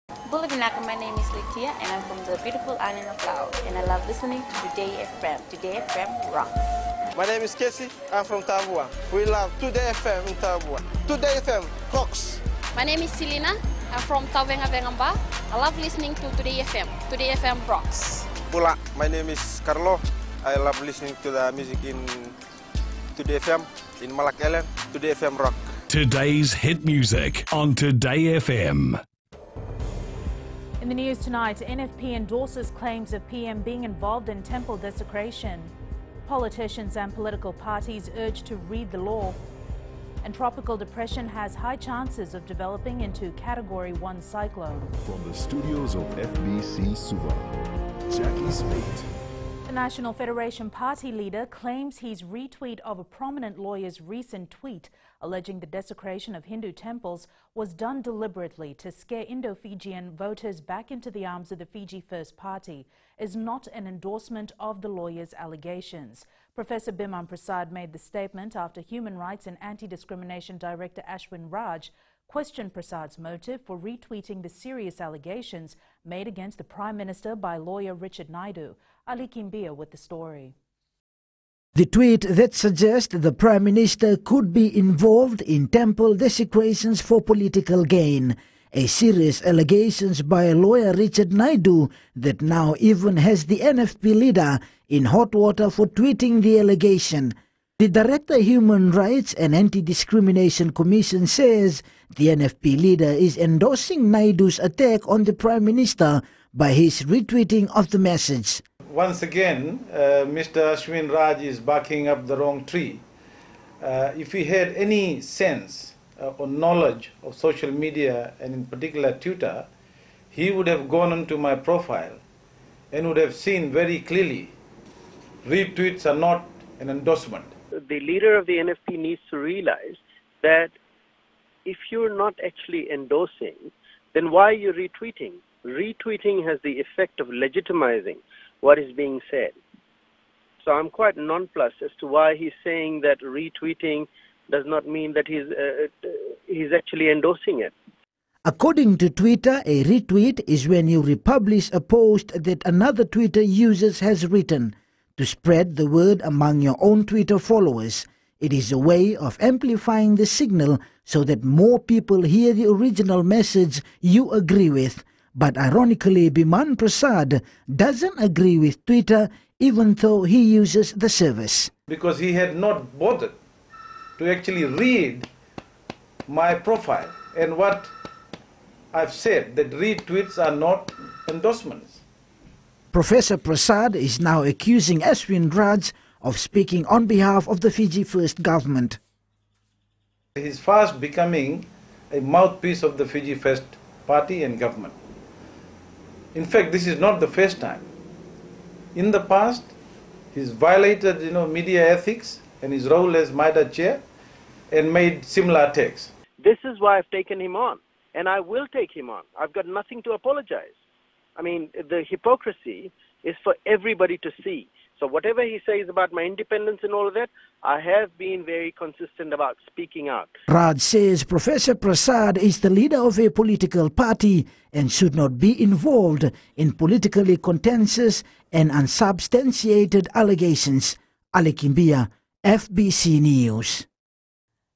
Bulavinaka, my name is Litia and I'm from the beautiful island of Laos and I love listening to Today FM. Today FM rocks. My name is Casey, I'm from Tabua. We love Today FM in Tabua. Today FM rocks. My name is Selina, I'm from Tavenga Vengamba. I love listening to Today FM. Today FM rocks. Pula, my name is Carlo. I love listening to the music in Today FM, in Malak Island. Today FM rock. Today's hit music on Today FM. In the news tonight, NFP endorses claims of PM being involved in temple desecration. Politicians and political parties urged to read the law. And tropical depression has high chances of developing into Category 1 cyclone. From the studios of FBC Suva, Jackie Smith. The National Federation Party leader claims his retweet of a prominent lawyer's recent tweet alleging the desecration of Hindu temples was done deliberately to scare Indo-Fijian voters back into the arms of the Fiji First Party is not an endorsement of the lawyer's allegations. Professor Biman Prasad made the statement after Human Rights and Anti-Discrimination Director Ashwin Raj questioned Prasad's motive for retweeting the serious allegations made against the Prime Minister by lawyer Richard Naidu. Ali Kimbia with the story. The tweet that suggests the Prime Minister could be involved in temple desecrations for political gain. A serious allegations by lawyer Richard Naidu that now even has the NFP leader in hot water for tweeting the allegation. The Director Human Rights and Anti-Discrimination Commission says the NFP leader is endorsing Naidu's attack on the Prime Minister by his retweeting of the message. Once again, Mr. Ashwin Raj is barking up the wrong tree. If he had any sense or knowledge of social media, and in particular Twitter, he would have gone onto my profile and would have seen very clearly retweets are not an endorsement. The leader of the NFP needs to realize that if you're not actually endorsing, then why are you retweeting? Retweeting has the effect of legitimizing what is being said. So I'm quite nonplussed as to why he's saying that retweeting does not mean that he's actually endorsing it. According to Twitter, a retweet is when you republish a post that another Twitter user has written to spread the word among your own Twitter followers. It is a way of amplifying the signal so that more people hear the original message you agree with. But ironically, Biman Prasad doesn't agree with Twitter even though he uses the service. Because he had not bothered to actually read my profile and what I've said, that retweets are not endorsements. Professor Prasad is now accusing Ashwin Raj of speaking on behalf of the Fiji First government. He's fast becoming a mouthpiece of the Fiji First Party and government. In fact, this is not the first time. In the past, he's violated, media ethics and his role as MIDA chair and made similar attacks. This is why I've taken him on, and I will take him on. I've got nothing to apologize. I mean, the hypocrisy is for everybody to see. So whatever he says about my independence and all of that, I have been very consistent about speaking out. Raj says Professor Prasad is the leader of a political party and should not be involved in politically contentious and unsubstantiated allegations. Ali Kimbia, FBC News.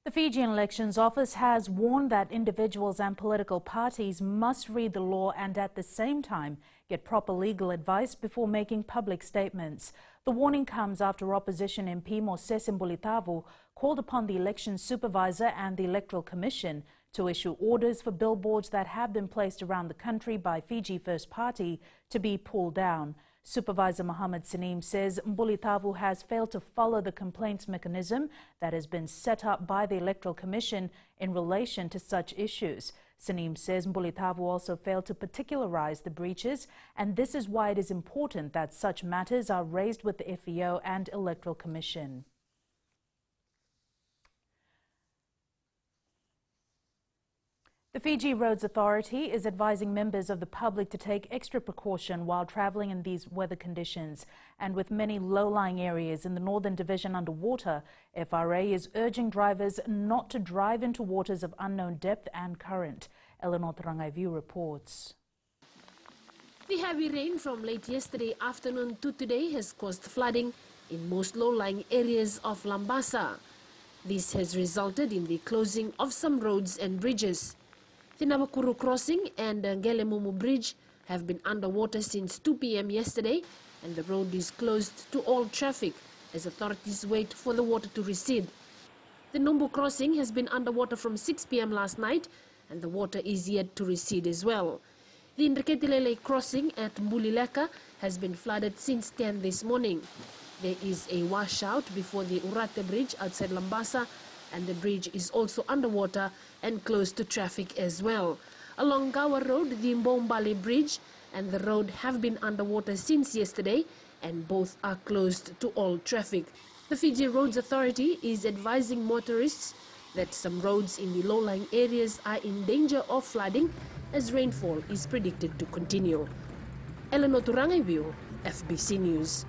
The Fijian Elections Office has warned that individuals and political parties must read the law and at the same time get proper legal advice before making public statements. The warning comes after opposition MP Moses Mbulitavu called upon the election supervisor and the Electoral Commission to issue orders for billboards that have been placed around the country by Fiji First Party to be pulled down. Supervisor Mohammed Saneem says Mbulitavu has failed to follow the complaints mechanism that has been set up by the Electoral Commission in relation to such issues. Saneem says Mbulitavu also failed to particularize the breaches, and this is why it is important that such matters are raised with the FEO and Electoral Commission. The Fiji Roads Authority is advising members of the public to take extra precaution while travelling in these weather conditions. And with many low-lying areas in the Northern Division underwater, FRA is urging drivers not to drive into waters of unknown depth and current. Eleanor Tarangaivu reports. The heavy rain from late yesterday afternoon to today has caused flooding in most low-lying areas of Lambasa. This has resulted in the closing of some roads and bridges. The Nabakuru crossing and Ngelemumu bridge have been underwater since 2 p.m. yesterday, and the road is closed to all traffic as authorities wait for the water to recede. The Numbu crossing has been underwater from 6 p.m. last night, and the water is yet to recede as well. The Ndreketilele crossing at Mbulileka has been flooded since 10 this morning. There is a washout before the Urate bridge outside Lambasa, and the bridge is also underwater and closed to traffic as well. Along Gawa Road, the Mbombali bridge and the road have been underwater since yesterday, and both are closed to all traffic. The Fiji Roads Authority is advising motorists that some roads in the low-lying areas are in danger of flooding as rainfall is predicted to continue. Eleanor Turangaibiu, FBC News.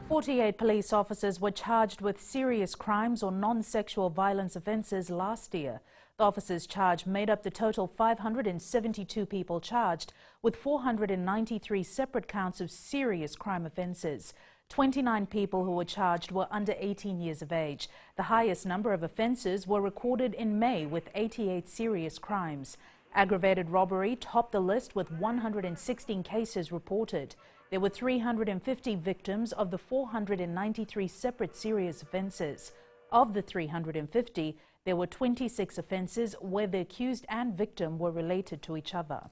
48 police officers were charged with serious crimes or non-sexual violence offences last year. The officers charged made up the total 572 people charged, with 493 separate counts of serious crime offences. 29 people who were charged were under 18 years of age. The highest number of offences were recorded in May, with 88 serious crimes. Aggravated robbery topped the list with 116 cases reported. There were 350 victims of the 493 separate serious offences. Of the 350, there were 26 offences where the accused and victim were related to each other.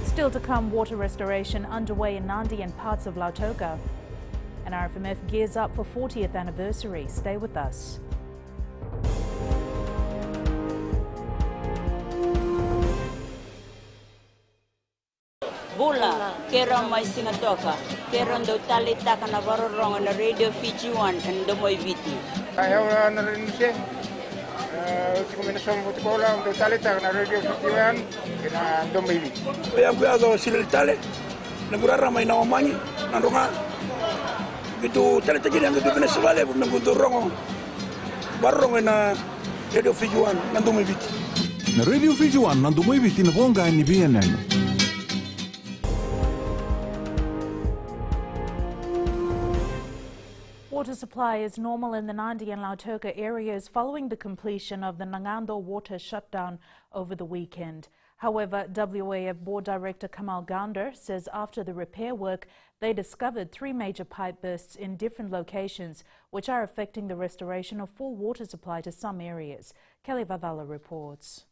Still to come, water restoration underway in Nandi and parts of Lautoka. And RFMF gears up for 40th anniversary. Stay with us. Bula, kera mai singatoka, kera ndo tali taka na varorong na Radio Fiji 1 and Domoy Viti. Ayaw na rin siya. Kombinasyon mo tikola ndo tali taka na Radio Fiji 1 and Domoy Viti. Kaya kuyazo sila tali, nagurara may nawamanyi, nandunga. Gitu tali taki yang gitu Venezuela, nagudurong barong na Radio Fiji 1 and Domoy Viti. Na Radio Fiji 1 and Domoy Viti na bonga ni BNN. Water supply is normal in the Nandi and Lautoka areas following the completion of the Nangando water shutdown over the weekend. However, WAF Board Director Kamal Gander says after the repair work, they discovered 3 major pipe bursts in different locations, which are affecting the restoration of full water supply to some areas. Kelly Vavala reports.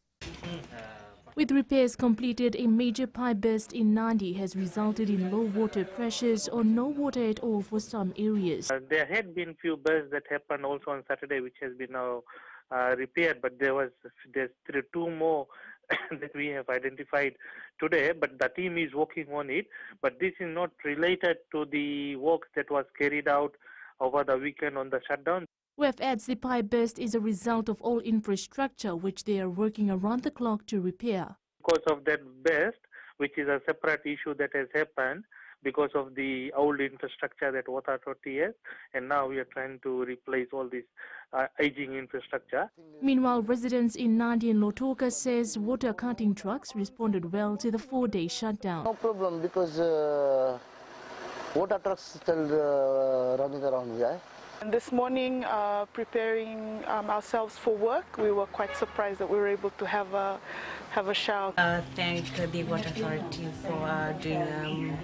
With repairs completed, a major pipe burst in Nandi has resulted in low water pressures or no water at all for some areas. There had been few bursts that happened also on Saturday, which has been now repaired, but there's 2 more that we have identified today, but the team is working on it. But this is not related to the work that was carried out over the weekend on the shutdown. WEF adds the pipe burst is a result of all infrastructure which they are working around the clock to repair. Because of that burst, which is a separate issue that has happened because of the old infrastructure that Water Authority has, and now we are trying to replace all this aging infrastructure. Meanwhile, residents in Nandi and Lautoka says water cutting trucks responded well to the 4-day shutdown. No problem because water trucks still running around here. And this morning, preparing ourselves for work, we were quite surprised that we were able to have a shower. Thank the Water Authority for doing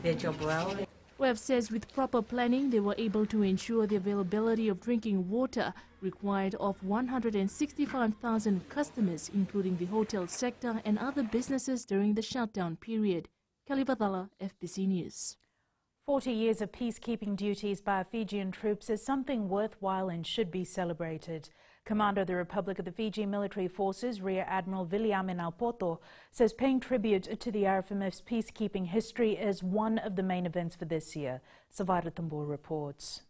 their job well. WEF says with proper planning, they were able to ensure the availability of drinking water required of 165,000 customers, including the hotel sector and other businesses during the shutdown period. Kelly Badala, FBC News. 40 years of peacekeeping duties by Fijian troops is something worthwhile and should be celebrated. Commander of the Republic of the Fiji Military Forces, Rear Admiral Viliame Naupoto, says paying tribute to the RFMF's peacekeeping history is one of the main events for this year. Savara Tambor reports.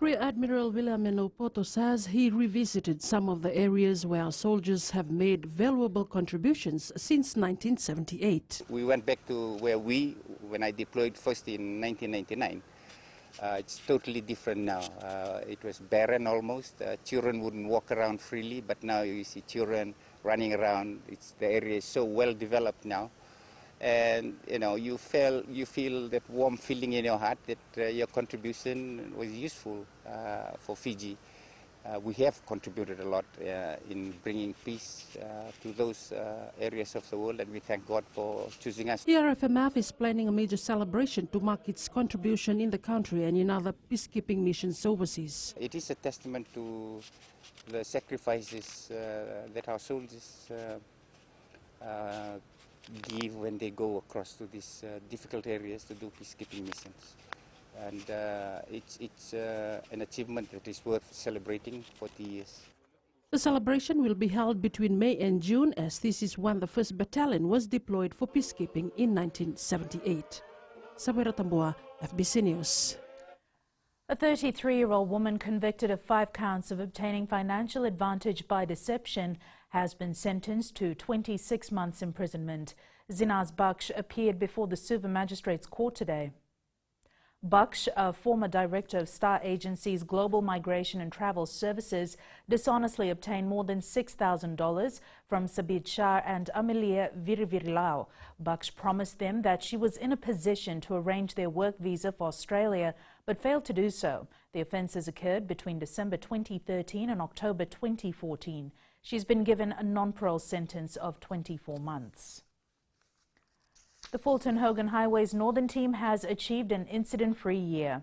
Rear Admiral Viliame Naupoto says he revisited some of the areas where our soldiers have made valuable contributions since 1978. We went back to when I deployed first in 1999. It's totally different now. It was barren almost. Children wouldn't walk around freely, but now you see children running around. The area is so well developed now. and you feel that warm feeling in your heart that your contribution was useful for Fiji. We have contributed a lot in bringing peace to those areas of the world, and we thank God for choosing us. The RFMF is planning a major celebration to mark its contribution in the country and in other peacekeeping missions overseas. It is a testament to the sacrifices that our soldiers give when they go across to these difficult areas to do peacekeeping missions. And it's an achievement that is worth celebrating 40 years. The celebration will be held between May and June, as this is when the 1st Battalion was deployed for peacekeeping in 1978. Samira Tambua, FBC News. A 33-year-old woman convicted of 5 counts of obtaining financial advantage by deception has been sentenced to 26 months imprisonment. Zinaz Baksh appeared before the Suva Magistrates Court today. Baksh, a former director of Star Agency's Global Migration and Travel Services, dishonestly obtained more than $6,000 from Sabit Shah and Amelia Virivirlao. Baksh promised them that she was in a position to arrange their work visa for Australia, but failed to do so. The offences occurred between December 2013 and October 2014. She's been given a non-parole sentence of 24 months. The Fulton Hogan Highways Northern Team has achieved an incident-free year.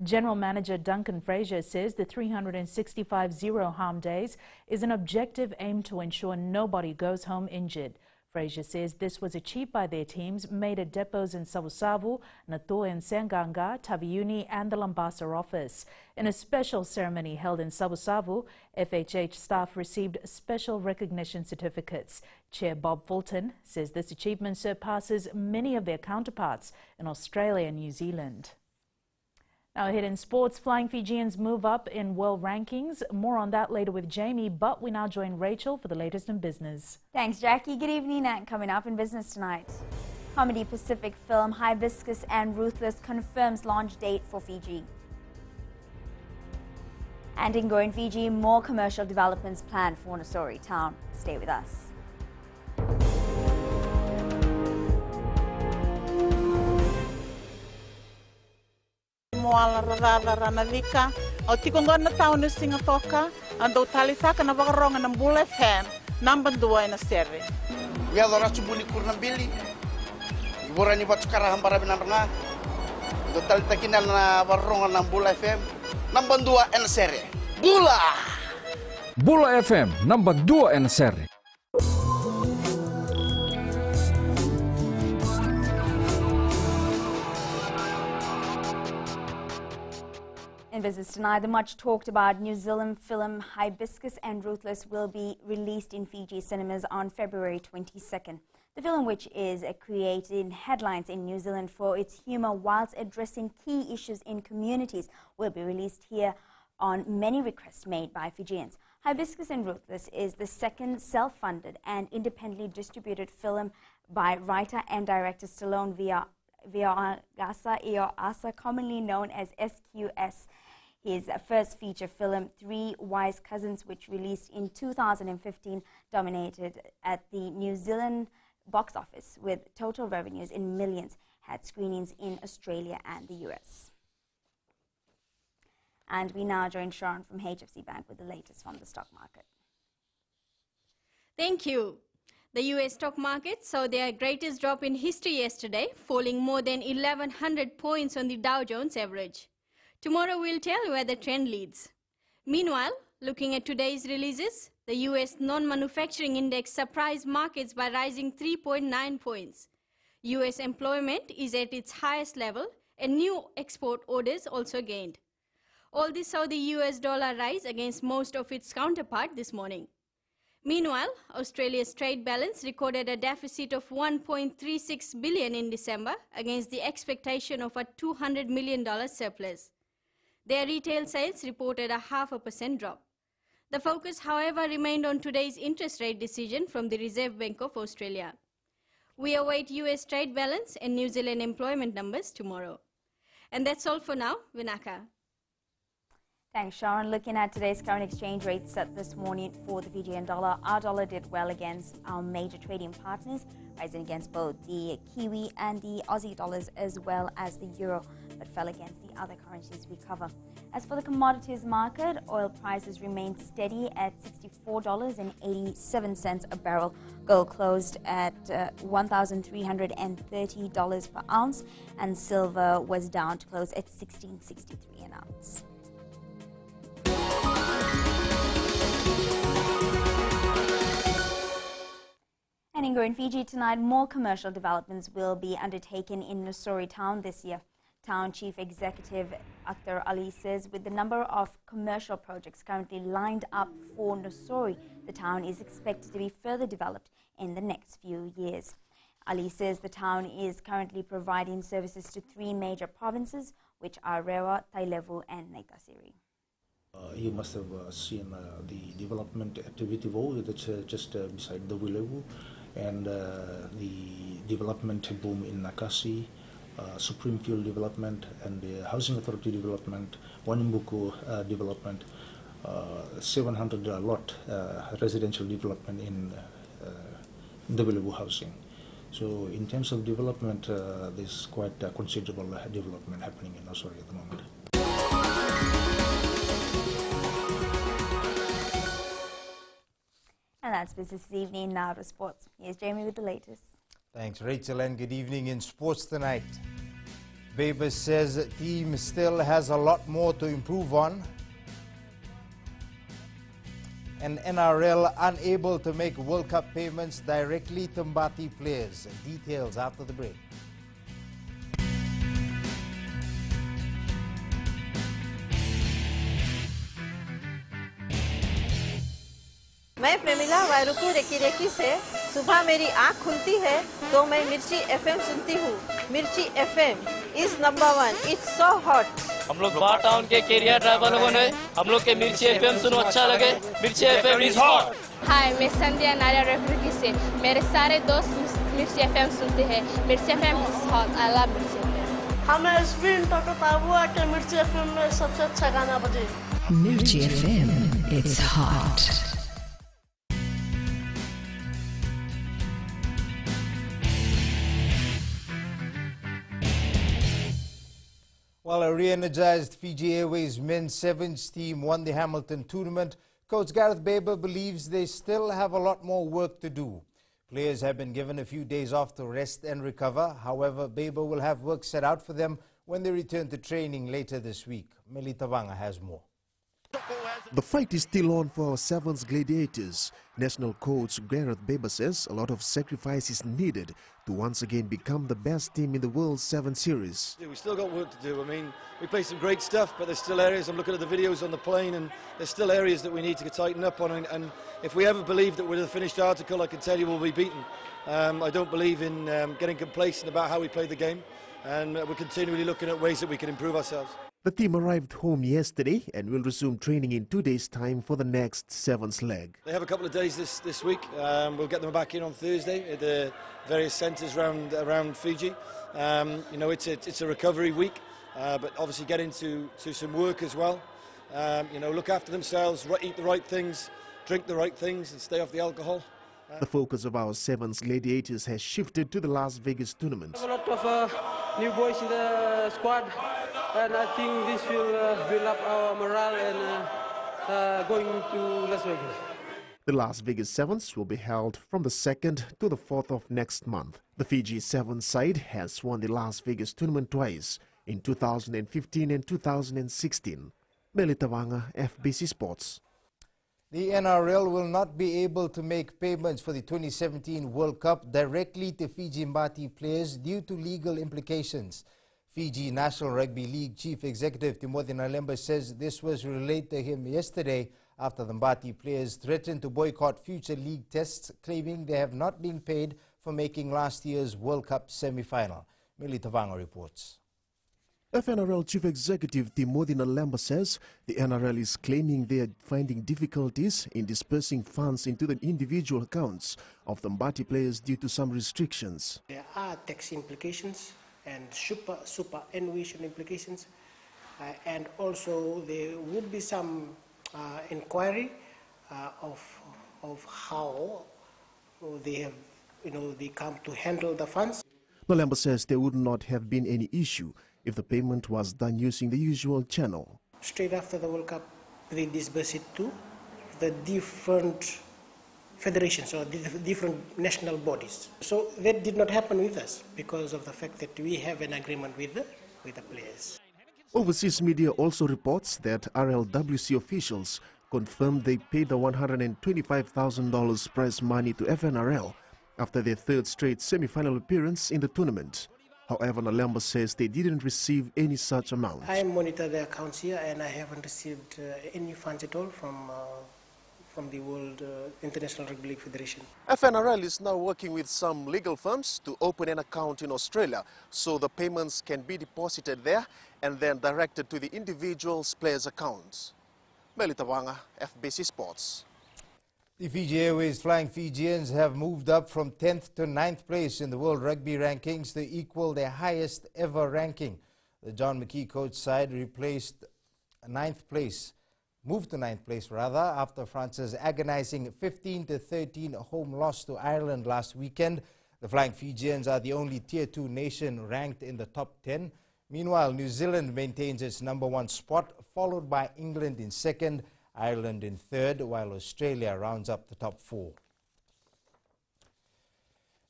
General Manager Duncan Fraser says the 365 zero-harm days is an objective aimed to ensure nobody goes home injured. Fraser says this was achieved by their teams made at depots in Savusavu, Nato and Senganga, Taviuni and the Lambasa office. In a special ceremony held in Savusavu, FHH staff received special recognition certificates. Chair Bob Fulton says this achievement surpasses many of their counterparts in Australia and New Zealand. Now ahead in sports, Flying Fijians move up in world rankings. More on that later with Jamie, but we now join Rachel for the latest in business. Thanks, Jackie. Good evening, and coming up in business tonight. Comedy Pacific film Hibiscus and Ruthless confirms launch date for Fiji. And in Going Fiji, more commercial developments planned for Nassori town. Stay with us. Moala radada ranavika o tikongona taun singa toka ando talisaka na vakaronga ng Bull FM number 2 na serve. Ya dora subuni kurna bili. Ibora ni bat sekarang hambara binaranga. Do talitakina na vakaronga ng Bull FM number 2 na serve. Bula. Bull FM number 2 na serve. In business tonight, the much talked about New Zealand film Hibiscus and Ruthless will be released in Fiji cinemas on February 22nd. The film, which is creating headlines in New Zealand for its humour whilst addressing key issues in communities, will be released here on many requests made by Fijians. Hibiscus and Ruthless is the second self-funded and independently distributed film by writer and director Stallone Viagasa, commonly known as SQS. His first feature film, Three Wise Cousins, which released in 2015, dominated at the New Zealand box office with total revenues in millions, had screenings in Australia and the US. And we now join Sharon from HFC Bank with the latest from the stock market. Thank you. The US stock market saw their greatest drop in history yesterday, falling more than 1,100 points on the Dow Jones average. Tomorrow will tell where the trend leads. Meanwhile, looking at today's releases, the US non-manufacturing index surprised markets by rising 3.9 points. US employment is at its highest level and new export orders also gained. All this saw the US dollar rise against most of its counterpart this morning. Meanwhile, Australia's trade balance recorded a deficit of $1.36 billion in December against the expectation of a $200 million surplus. Their retail sales reported a 0.5% drop. The focus, however, remained on today's interest rate decision from the Reserve Bank of Australia. We await US trade balance and New Zealand employment numbers tomorrow. And that's all for now. Vinaka. Thanks, Sharon. Looking at today's current exchange rate set this morning for the Fijian dollar, our dollar did well against our major trading partners, rising against both the Kiwi and the Aussie dollars as well as the euro, but fell against the other currencies we cover. As for the commodities market, oil prices remained steady at $64.87 a barrel. Gold closed at $1,330 per ounce, and silver was down to close at $16.63 an ounce. And in Fiji tonight, more commercial developments will be undertaken in Nusori town this year. Town Chief Executive Akhtar Ali says with the number of commercial projects currently lined up for Nusori, the town is expected to be further developed in the next few years. Ali says the town is currently providing services to 3 major provinces, which are Rewa, Tailevu and Naitasiri. You must have seen the development activity wall that's just beside the Wilewu, and the development boom in Nakasi, Supreme Field development, and the Housing Authority development, Wanimbuku development, 700 lot residential development in the Wilewu housing. So in terms of development, there's quite considerable development happening in Nusori at the moment. And that's business this evening. Now to sports. Here's Jamie with the latest. Thanks, Rachel, and good evening. In sports tonight, Babers says the team still has a lot more to improve on. And NRL unable to make World Cup payments directly to Mbati players. Details after the break. मैं Premila वायरुकु recce recce से सुबह मेरी आँख खुलती है तो मैं मिर्ची एफएम सुनती हूँ। मिर्ची FM is number 1, it's so hot. हम लोग बार टाउन के कैरियर ड्राइवर लोगों ने हम लोग के मिर्ची एफएम सुनो अच्छा लगे। मिर्ची एफएम इज हॉट। हाय, मैं संध्या नारिया रेकी से मेरे सारे दोस्त मिर्ची एफएम सुनते हैं। मिर्ची FM is hot. I love मिर्ची एफएम। हमें स्पिन टको ताबुआ के मिर्ची एफएम में सबसे अच्छा गाना बजे। मिर्ची FM it's hot. While a re-energized Fiji Airways men's sevens team won the Hamilton tournament, Coach Gareth Baber believes they still have a lot more work to do. Players have been given a few days off to rest and recover. However, Baber will have work set out for them when they return to training later this week. Meli Tavanga has more. The fight is still on for our Sevens Gladiators. National coach Gareth Baber says a lot of sacrifice is needed to once again become the best team in the World 7 Series. We still got work to do. I mean, we play some great stuff, but there's still areas. I'm looking at the videos on the plane, and there's still areas that we need to tighten up on. And if we ever believe that we're the finished article, I can tell you we'll be beaten. I don't believe in getting complacent about how we play the game, and we're continually looking at ways that we can improve ourselves. The team arrived home yesterday and will resume training in 2 days' time for the next Sevens leg. They have a couple of days this week. We'll get them back in on Thursday at the various centres around Fiji. You know, it's a recovery week, but obviously get into some work as well. You know, look after themselves, eat the right things, drink the right things, and stay off the alcohol. The focus of our Sevens Gladiators has shifted to the Las Vegas tournament. A lot of new boys in the squad, and I think this will build up our morale and going to Las Vegas. The Las Vegas Sevens will be held from the 2nd to the 4th of next month. The Fiji Sevens side has won the Las Vegas tournament twice, in 2015 and 2016. Meli Tavanga, FBC Sports. The NRL will not be able to make payments for the 2017 World Cup directly to Fiji Mbati players due to legal implications. Fiji National Rugby League Chief Executive Timothy Nalemba says this was relayed to him yesterday after the Mbati players threatened to boycott future league tests, claiming they have not been paid for making last year's World Cup semi-final. Mili Tavanga reports. FNRL Chief Executive Timothy Nalemba says the NRL is claiming they are finding difficulties in dispersing funds into the individual accounts of the Mbati players due to some restrictions. There are tax implications and superannuation implications, and also there would be some inquiry of how they have, they come to handle the funds. Nolemba says there would not have been any issue if the payment was done using the usual channel. Straight after the World Cup, they disburse it to the different federations or different national bodies. So that did not happen with us because of the fact that we have an agreement with the players. Overseas media also reports that RLWC officials confirmed they paid the $125,000 prize money to FNRL after their third straight semi-final appearance in the tournament. However, Nolemba says they didn't receive any such amount. I monitor the accounts here and I haven't received any funds at all from the World International Rugby League Federation. FNRL is now working with some legal firms to open an account in Australia so the payments can be deposited there and then directed to the individual's players' accounts. Melita Wanga, FBC Sports. The Fiji Airways Flying Fijians have moved up from 10th to 9th place in the World Rugby rankings to equal their highest ever ranking. The John McKee coach side moved to 9th place after France's agonizing 15-13 home loss to Ireland last weekend. The Flying Fijians are the only Tier 2 nation ranked in the top 10. Meanwhile, New Zealand maintains its #1 spot, followed by England in second, Ireland in third, while Australia rounds up the top 4.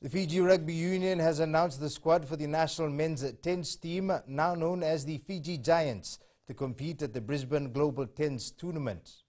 The Fiji Rugby Union has announced the squad for the national men's tens team, now known as the Fiji Giants, to compete at the Brisbane Global Tens Tournament.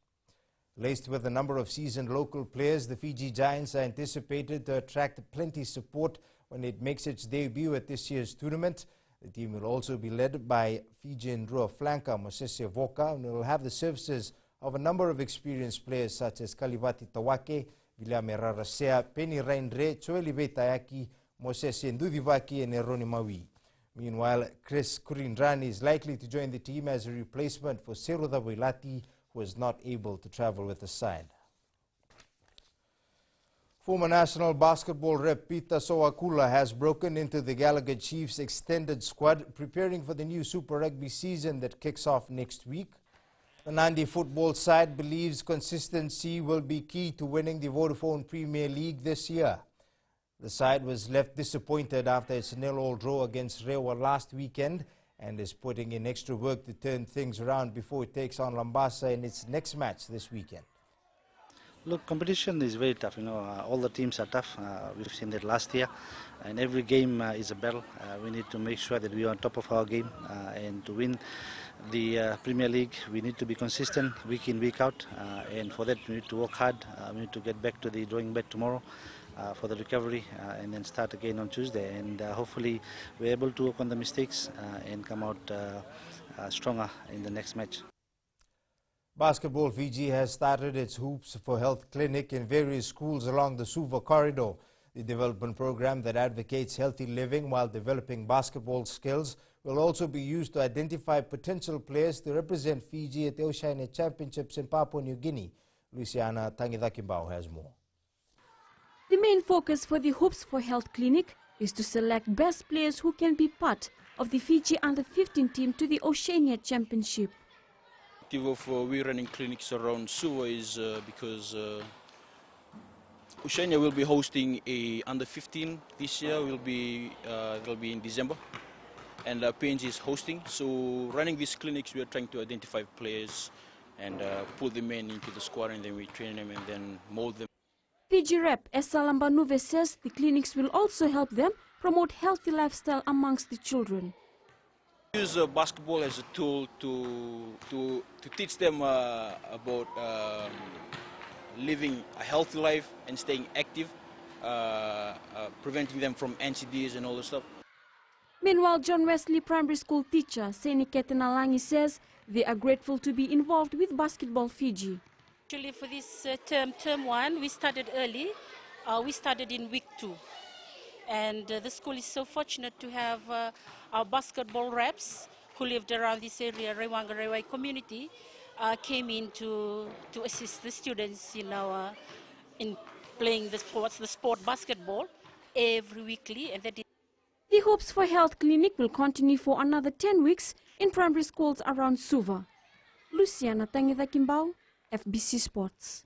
Laced with a number of seasoned local players, the Fiji Giants are anticipated to attract plenty support when it makes its debut at this year's tournament. The team will also be led by Fijian drawer flanker Mosese Voka and will have the services of a number of experienced players such as Kalivati Tawake, Viliame Rarasea, Penny Raindre, Choeli Veitayaki, Mosese Ndudivaki and Eroni Maui. Meanwhile, Chris Kurindrani is likely to join the team as a replacement for Seruda Boilati, who was not able to travel with the side. Former national basketball rep Peter Sowakula has broken into the Gallagher Chiefs extended squad, preparing for the new Super Rugby season that kicks off next week. The Nandi football side believes consistency will be key to winning the Vodafone Premier League this year. The side was left disappointed after its 0-0 draw against Rewa last weekend and is putting in extra work to turn things around before it takes on Lambasa in its next match this weekend. Look, competition is very tough. All the teams are tough. We've seen that last year, and every game is a battle. We need to make sure that we are on top of our game, and to win the Premier League, we need to be consistent week in, week out, and for that we need to work hard. We need to get back to the drawing board tomorrow for the recovery, and then start again on Tuesday. And hopefully we're able to work on the mistakes and come out stronger in the next match. Basketball Fiji has started its Hoops for Health clinic in various schools along the Suva corridor. The development program that advocates healthy living while developing basketball skills will also be used to identify potential players to represent Fiji at the Oceania Championships in Papua New Guinea. Luciana Tangidakimbao has more. The main focus for the Hoops for Health clinic is to select best players who can be part of the Fiji Under-15 team to the Oceania Championship. Of we running clinics around Suva is because Oceania will be hosting a Under-15 this year. It'll be in December, and PNG is hosting. So running these clinics, we are trying to identify players and put them into the squad, and then we train them and then mold them. Fiji rep Esalambanuve says the clinics will also help them promote healthy lifestyle amongst the children. Use basketball as a tool to teach them about living a healthy life and staying active, preventing them from NCDs and all this stuff. Meanwhile, John Wesley Primary School teacher Seni Ketenalangi says they are grateful to be involved with Basketball Fiji. Actually, for this term 1, we started early. We started in week 2. And the school is so fortunate to have our basketball reps who lived around this area, Rewanga Rewai community, came in to assist the students, in playing the sport basketball every weekly. And that is The Hopes for Health clinic will continue for another 10 weeks in primary schools around Suva. Luciana Tangitha-Kimbao, FBC Sports.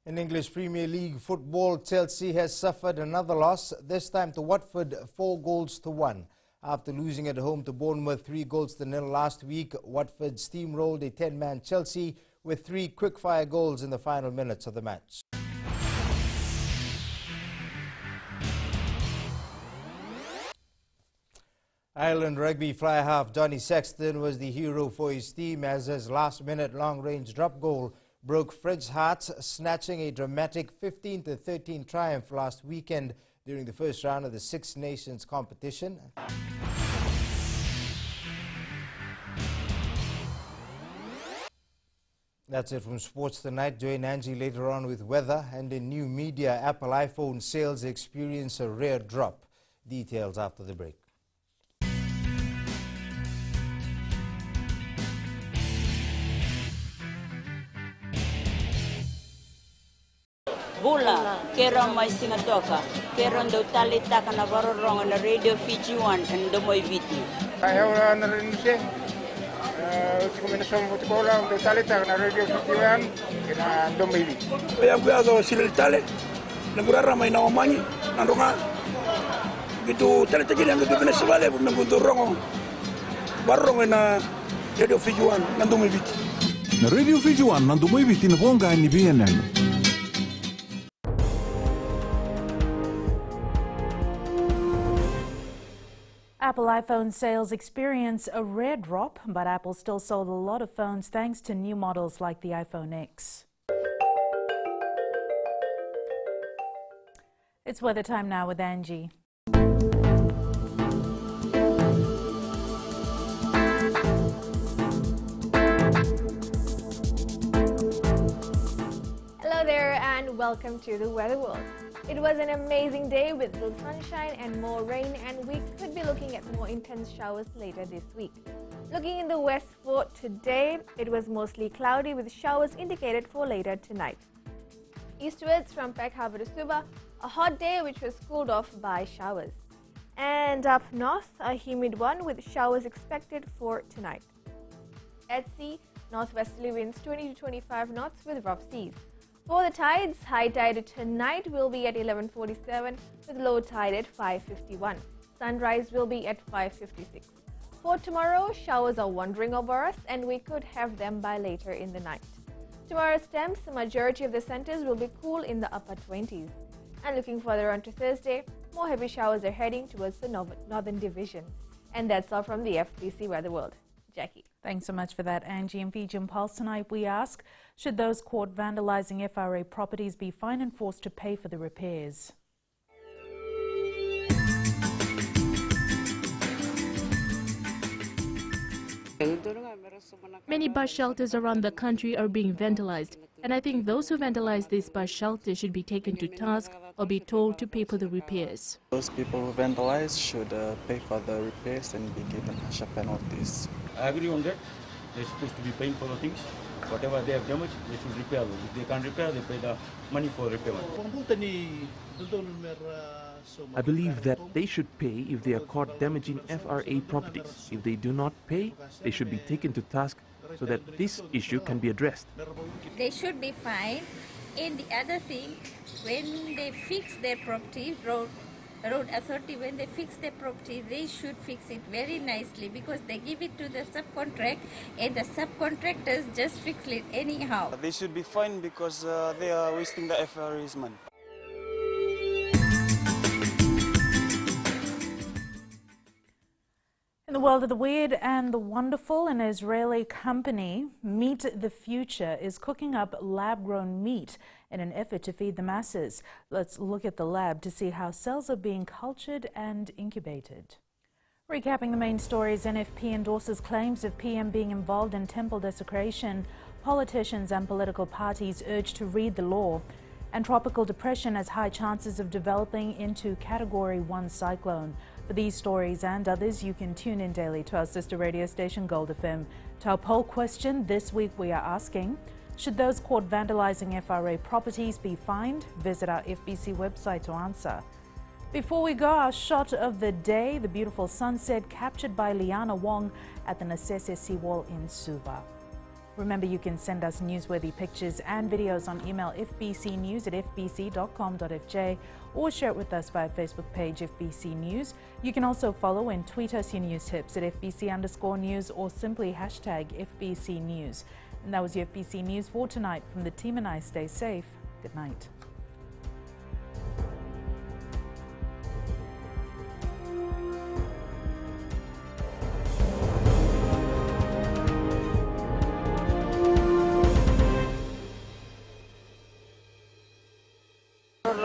In English Premier League football, Chelsea has suffered another loss, this time to Watford 4-1. After losing at home to Bournemouth 3-0 last week, Watford steamrolled a 10-man Chelsea with 3 quick-fire goals in the final minutes of the match. Ireland rugby fly half Johnny Sexton was the hero for his team as his last-minute long-range drop goal broke French hearts, snatching a dramatic 15-13 triumph last weekend during the first round of the Six Nations competition. That's it from Sports Tonight. Join Angie later on with weather, and in new media, Apple iPhone sales experience a rare drop. Details after the break. Bula, kerong may singatoka, kerong daw talita ka na barorong na Radio Fiji 1 and Domoy Viti. Ayaw na rin siya. Kombinasyon ko untuk talita ka na Radio Fiji 1 and Domoy Viti. Kaya ko sila tali, nagurara may naumani, nandunga. Gitu talita gini ang gabi na sabale, nagundurong barong na Radio Fiji 1 and Domoy Viti. Na Radio Fiji 1 and Domoy Viti na bonga ni BNN. Apple iPhone sales experience a rare drop, but Apple still sold a lot of phones thanks to new models like the iPhone X. It's weather time now with Angie. Hello there and welcome to the Weather World. It was an amazing day with little sunshine and more rain, and we could be looking at more intense showers later this week. Looking in the west for today, it was mostly cloudy with showers indicated for later tonight. Eastwards from Peck Harbour to Suva, a hot day which was cooled off by showers. And up north, a humid one with showers expected for tonight. At sea, northwesterly winds 20 to 25 knots with rough seas. For the tides, high tide tonight will be at 11:47 with low tide at 5:51. Sunrise will be at 5:56. For tomorrow, showers are wandering over us and we could have them by later in the night. Tomorrow's temps, the majority of the centers will be cool in the upper 20s. And looking further on to Thursday, more heavy showers are heading towards the Northern Division. And that's all from the FBC Weather World. Jackie. Thanks so much for that, Angie. In Fijian Pulse tonight, we ask, should those caught vandalising FRA properties be fined and forced to pay for the repairs? Many bus shelters around the country are being vandalized, and I think those who vandalize these bus shelters should be taken to task or be told to pay for the repairs. Those people who vandalize should pay for the repairs and be given harsher penalties. I agree on that. They're supposed to be paying for the things. Whatever they have damaged, they should repair them. If they can't repair, they pay the money for repair. I believe that they should pay if they are caught damaging FRA properties. If they do not pay, they should be taken to task so that this issue can be addressed. They should be fined. And the other thing, when they fix their property, road authority, when they fix their property, they should fix it very nicely, because they give it to the subcontract and the subcontractors just fix it anyhow. They should be fined because they are wasting the FRA's money. In the world of the weird and the wonderful, an Israeli company, Meat the Future, is cooking up lab-grown meat in an effort to feed the masses. Let's look at the lab to see how cells are being cultured and incubated. Recapping the main stories, NFP endorses claims of PM being involved in temple desecration. Politicians and political parties urge to read the law. And tropical depression has high chances of developing into Category 1 cyclone. For these stories and others, you can tune in daily to our sister radio station Gold FM. To our poll question this week, we are asking, should those caught vandalizing FRA properties be fined? Visit our FBC website to answer. Before we go, our shot of the day, the beautiful sunset captured by Liana Wong at the Nasese seawall in Suva. Remember, you can send us newsworthy pictures and videos on email fbcnews@fbc.com.fj or share it with us via Facebook page FBC News. You can also follow and tweet us your news tips at FBC_news or simply hashtag FBC News. And that was your FBC News for tonight. From the team and I, stay safe. Good night.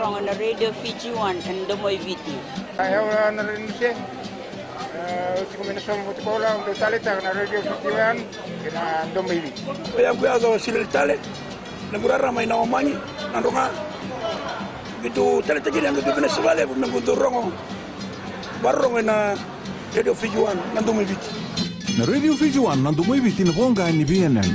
Wrong on the radio Fiji 1 and Domoy Viti. Ayaw na rin siya. Kombinasyon mo tikola untuk tali tak na radio Fiji 1 kena Domoy. Ayaw ko yazo sila tali. Nagurara may naomanyi nandunga. Gitu tali tagiri ang gagawin sa wale kung nagundurong barong na radio Fiji 1 na Domoy Viti. Na radio Fiji 1 na Domoy Viti na bonga ni BNN.